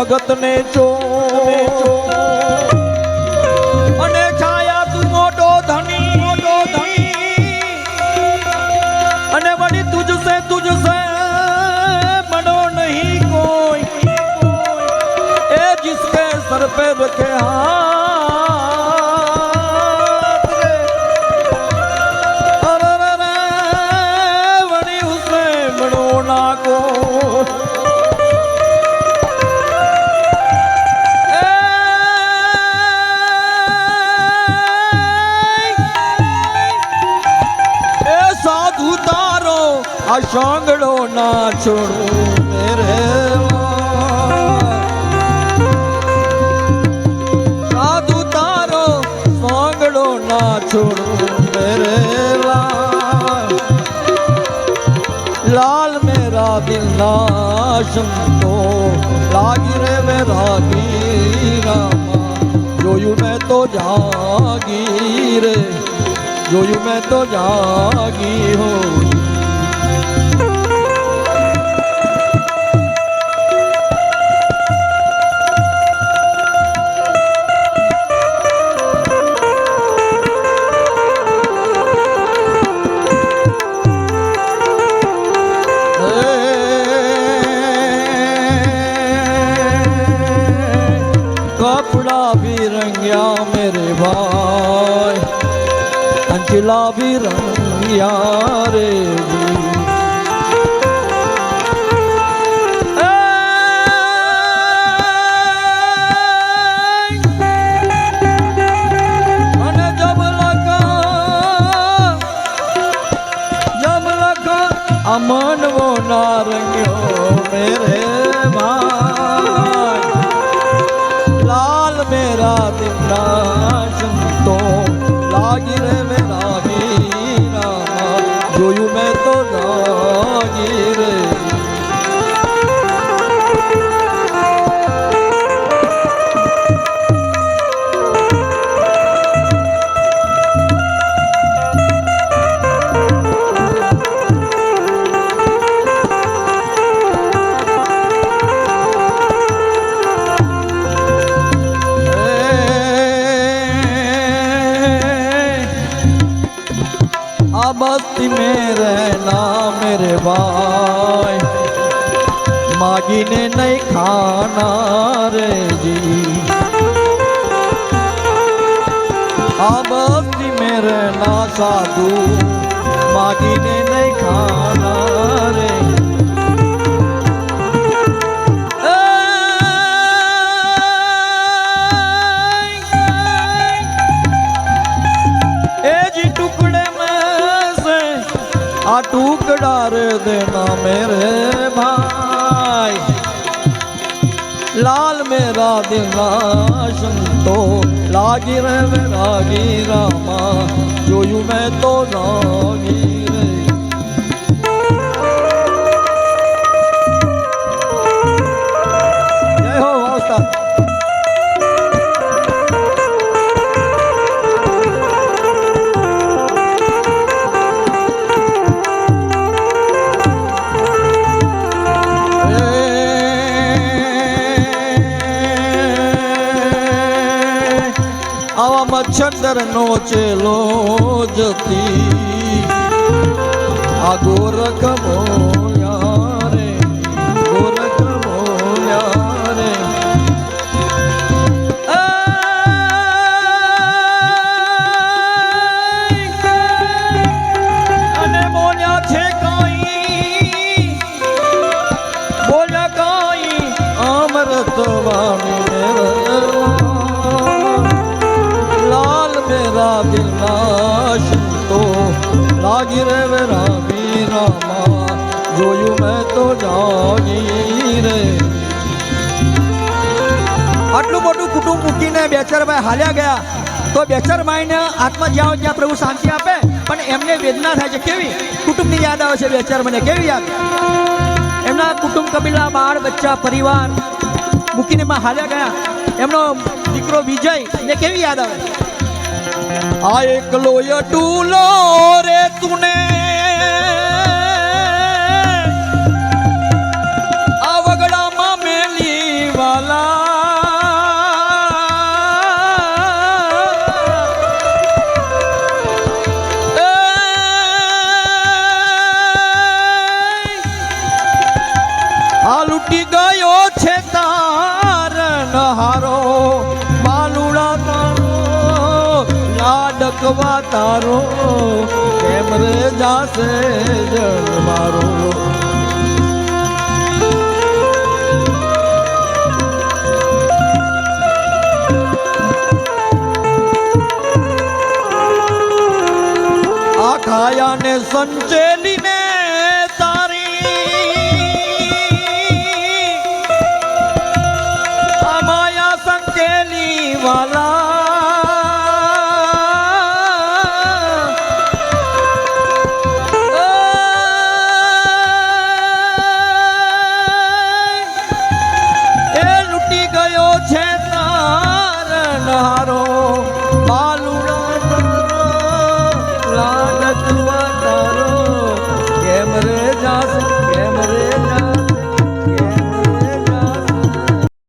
ભગત ને ચો અને છાયા તું મોટો ધણી અને વળી તુજસે બનો નહીં કોઈ એ जिसके सर पे रखे हाथ रे अरे वड़ी उसे बनो ना को सांगड़ो ना छोड़ो मेरे साधु तारो सांगड़ो ना छोड़ो मेरे लाल मेरा दिल ना शंको लागी रे मेरा रामा जोयू मैं तो जागी रे जोयू मैं तो जागी हो कपड़ा भी रंगिया मेरे भाई अंचला भी रंगिया रे मैंने जब लगा अमन वो ना रंगियो मेरे भाई लाल मेरा दिन नाशम तो लागी रे मेरा हीरा जोयू मैं तो लागी रे बस्ती में रहना मेरे भाई मागी ने नहीं खाना रे जी बस्ती में रहना साधु मागी ने नहीं खाना रे टुकड़ा रे देना मेरे भाई लाल मेरा दिल नाशम तो लागी रे मेरा रामा जोयू मैं तो लागी रे जय हो उस्ताद मच्छर नो चेलो जती आ गोरख मोया रे गोरख मोया रे अने मोया छे काई बोला काई अमृत वाणी मेरा दिल नाशम तो लागी रे मेरा रामा जोयू मैं तो जागी रे આટલું મોટું કુટુંબ મૂકીને બેચરભાઈ હાલ્યા ગયા તો બેચરભાઈને આત્મા જ્યાં જ્યાં પ્રભુ શાંતિ આપે પણ એમને વેદના થાય છે કેવી કુટુંબની યાદ આવે છે બેચરભાઈને કેવી યાદ એમના કુટુંબ કબીલા બાળ બચ્ચા પરિવાર મૂકીને માં હાલ્યા ગયા એમનો દીકરો વિજય ને કેવી યાદ આવે आ एकलो टूलो रे तूने आवगड़ा मा मेली वाला તારો કેમ રે જાશે જન મારો આ ખાયા ને સંચેલી ને